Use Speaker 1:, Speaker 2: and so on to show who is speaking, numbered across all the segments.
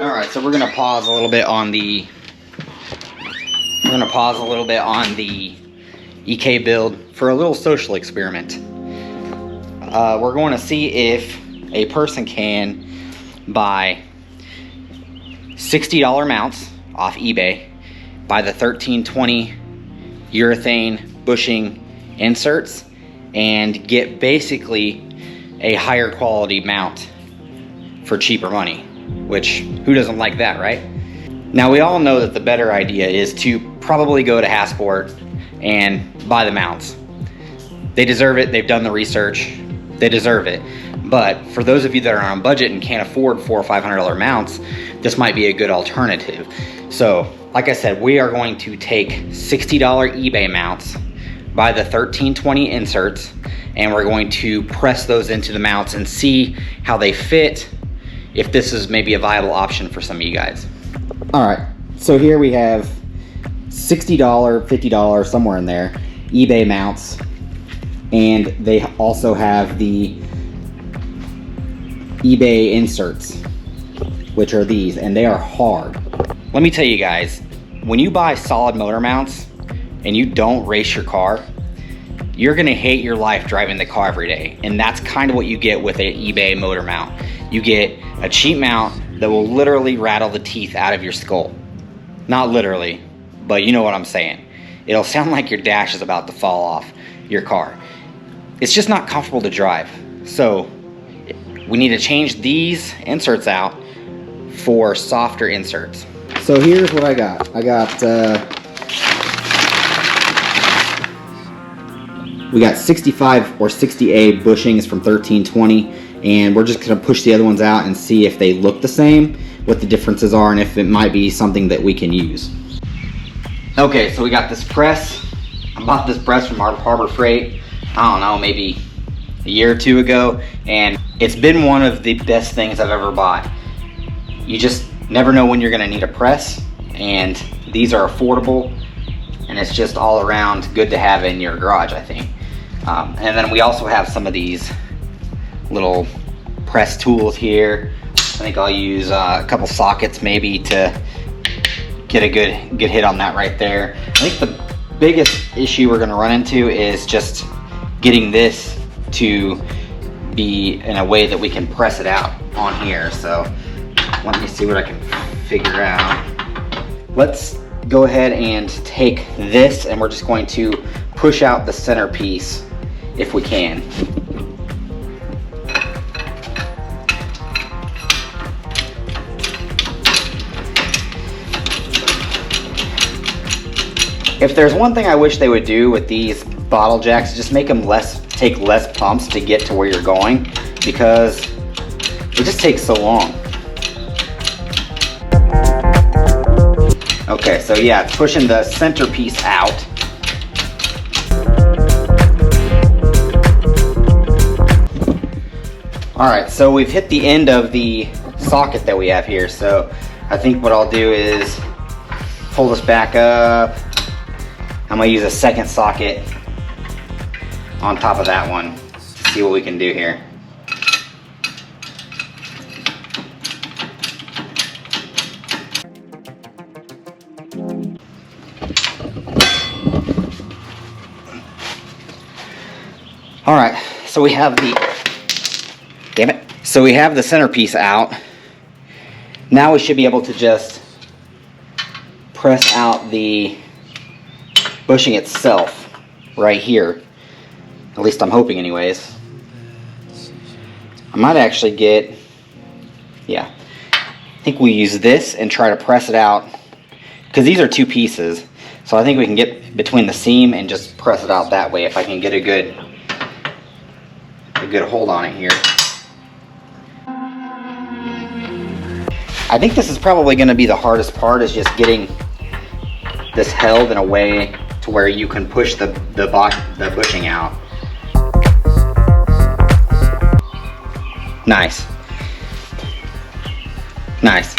Speaker 1: Alright, so we're gonna pause a little bit on the EK build for a little social experiment. We're going to see if a person can buy $60 mounts off eBay, buy the 1320 urethane bushing inserts, and get basically a higher quality mount for cheaper money, which who doesn't like that, right? Now we all know that the better idea is to probably go to Hasport and buy the mounts. They deserve it, they've done the research, they deserve it. But for those of you that are on a budget and can't afford $400 or $500 mounts, this might be a good alternative. So, like I said, we are going to take $60 eBay mounts, buy the 1320 inserts, and we're going to press those into the mounts and see how they fit, if this is maybe a viable option for some of you guys. All right, so here we have $60, $50, somewhere in there, eBay mounts, and they also have the eBay inserts, which are these, and they are hard. Let me tell you guys, when you buy solid motor mounts and you don't race your car, you're gonna hate your life driving the car every day. And that's kind of what you get with an eBay motor mount. You get a cheap mount that will literally rattle the teeth out of your skull. Not literally, but you know what I'm saying. It'll sound like your dash is about to fall off your car. It's just not comfortable to drive. So we need to change these inserts out for softer inserts. So here's what I got. We got 65 or 60A bushings from 1320, and we're just gonna push the other ones out and see if they look the same, what the differences are, and if it might be something that we can use. Okay, so we got this press. I bought this press from Harbor Freight, I don't know, maybe a year or two ago, and it's been one of the best things I've ever bought. You just never know when you're gonna need a press, and these are affordable, and it's just all around good to have in your garage, I think. And then we also have some of these little press tools here. I think I'll use a couple sockets maybe to get a good hit on that right there. I think the biggest issue we're gonna run into is just getting this to be in a way that we can press it out on here. So let me see what I can figure out. Let's go ahead and take this, and we're just going to push out the centerpiece if we can. If there's one thing I wish they would do with these bottle jacks, just make them take less pumps to get to where you're going, because it just takes so long. Okay, so yeah, it's pushing the centerpiece out. All right, so we've hit the end of the socket that we have here. So I think what I'll do is pull this back up. I'm gonna use a second socket on top of that one to see what we can do here. All right, so we have the centerpiece out. Now we should be able to just press out the bushing itself right here. At least I'm hoping anyways. I might actually get, yeah, I think we use this and try to press it out, because these are two pieces. So I think we can get between the seam and just press it out that way if I can get a good hold on it here. I think this is probably going to be the hardest part, is just getting this held in a way to where you can push the bushing out. Nice. Nice.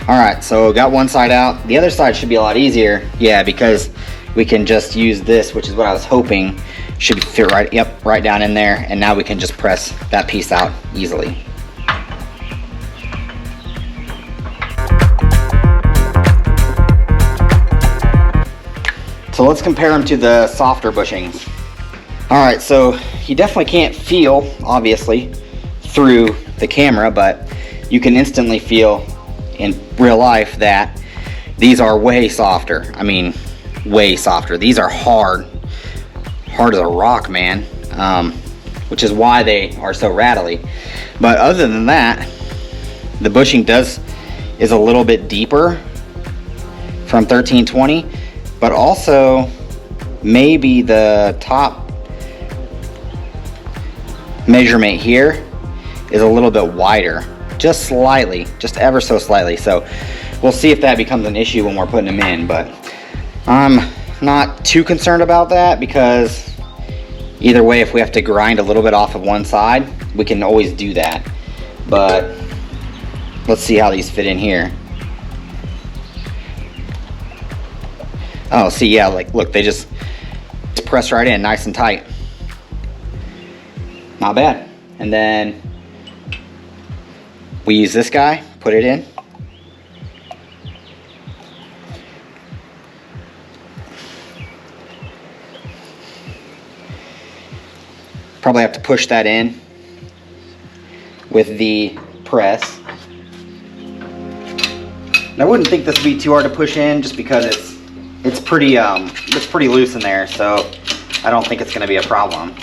Speaker 1: Alright, so got one side out. The other side should be a lot easier. Yeah, because we can just use this, which is what I was hoping should fit right, yep, right down in there. And now we can just press that piece out easily. So let's compare them to the softer bushings. Alright, so you definitely can't feel, obviously, through the camera, but you can instantly feel in real life that these are way softer. I mean, way softer. These are hard as a rock, man, which is why they are so rattly. But other than that, the bushing is a little bit deeper from 1320, but also maybe the top measurement here is a little bit wider, just slightly, just ever so slightly. So we'll see if that becomes an issue when we're putting them in, but I'm not too concerned about that, because either way, if we have to grind a little bit off of one side, we can always do that. But let's see how these fit in here. Oh, see, yeah, like, look, they just press right in nice and tight. Not bad. And then we use this guy, put it in. Probably have to push that in with the press. And I wouldn't think this would be too hard to push in, just because it's pretty loose in there, so I don't think it's going to be a problem.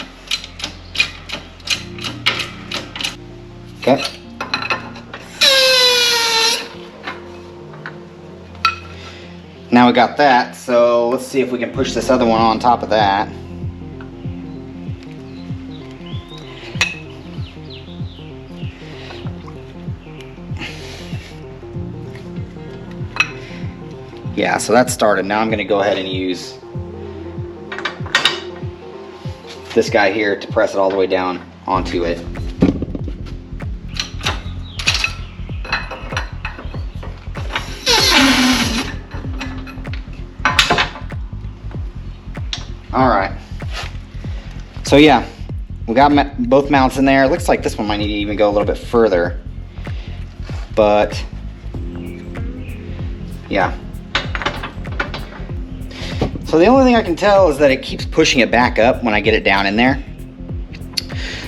Speaker 1: Okay. Now we got that, so let's see if we can push this other one on top of that. Yeah, so that started. Now I'm going to go ahead and use this guy here to press it all the way down onto it. Alright, so yeah, we got both mounts in there. It looks like this one might need to even go a little bit further, but yeah. So the only thing I can tell is that it keeps pushing it back up when I get it down in there.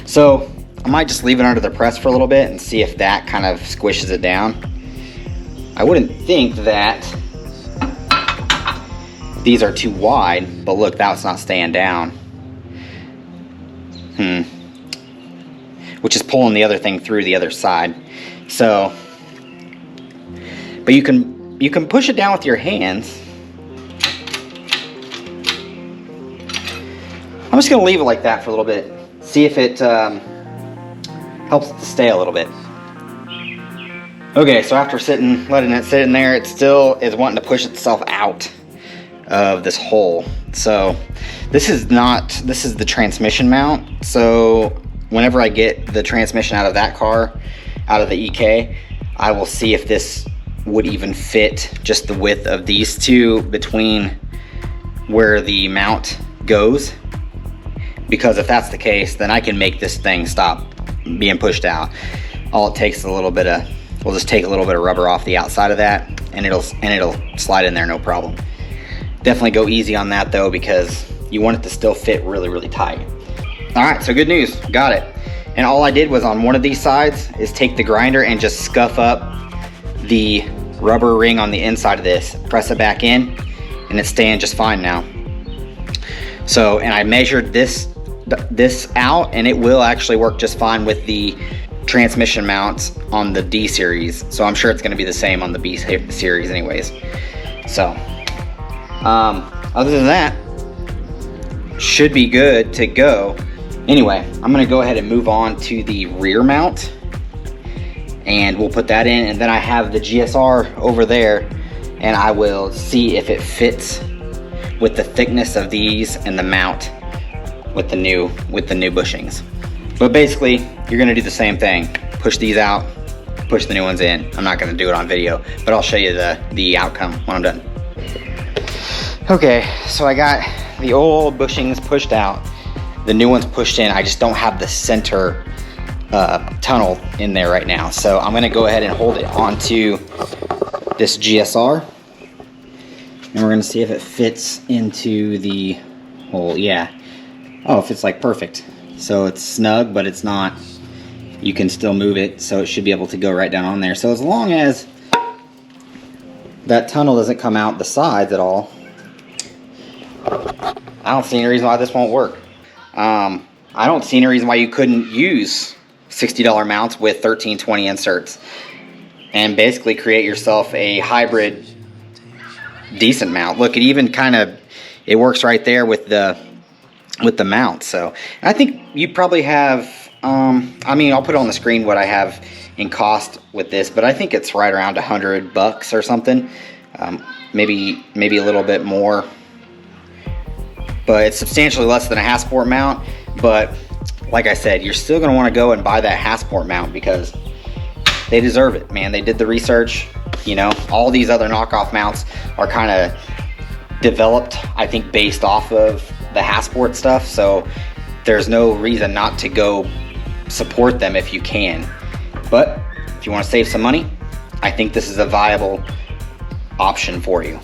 Speaker 1: So I might just leave it under the press for a little bit and see if that kind of squishes it down. I wouldn't think that these are too wide, but look, that's not staying down. Which is pulling the other thing through the other side. So, but you can push it down with your hands. I'm just gonna leave it like that for a little bit. See if it helps it to stay a little bit. Okay, so after letting it sit in there, it still is wanting to push itself out of this hole. So this is the transmission mount. So whenever I get the transmission out of that car, out of the EK, I will see if this would even fit just the width of these two between where the mount goes. Because if that's the case, then I can make this thing stop being pushed out. All it takes is we'll just take a little bit of rubber off the outside of that, and it'll slide in there, no problem. Definitely go easy on that though, because you want it to still fit really, really tight. All right, so good news, got it. And all I did was on one of these sides is take the grinder and just scuff up the rubber ring on the inside of this, press it back in, and it's staying just fine now. So, and I measured this out, and it will actually work just fine with the transmission mounts on the D series. So I'm sure it's going to be the same on the B series anyways. So other than that, should be good to go. Anyway, I'm going to go ahead and move on to the rear mount, and we'll put that in, and then I have the GSR over there, and I will see if it fits with the thickness of these and the mount with the new bushings. But basically, you're gonna do the same thing. Push these out, push the new ones in. I'm not gonna do it on video, but I'll show you the outcome when I'm done. Okay, so I got the old bushings pushed out, the new ones pushed in. I just don't have the center tunnel in there right now. So I'm gonna go ahead and hold it onto this GSR. And we're going to see if it fits into the hole. Yeah. Oh, it fits like perfect. So it's snug, but it's not. You can still move it, so it should be able to go right down on there. So as long as that tunnel doesn't come out the sides at all, I don't see any reason why this won't work. I don't see any reason why you couldn't use $60 mounts with 1320 inserts and basically create yourself a hybrid decent mount. Look, it even kind of, it works right there with the mount. So I think you probably have, I mean, I'll put on the screen what I have in cost with this, but I think it's right around $100 or something. Maybe a little bit more, but it's substantially less than a Hasport mount. But like I said, you're still going to want to go and buy that Hasport mount because they deserve it, man. They did the research. You know, all these other knockoff mounts are kind of developed, I think, based off of the Hasport stuff. So there's no reason not to go support them if you can. But if you want to save some money, I think this is a viable option for you.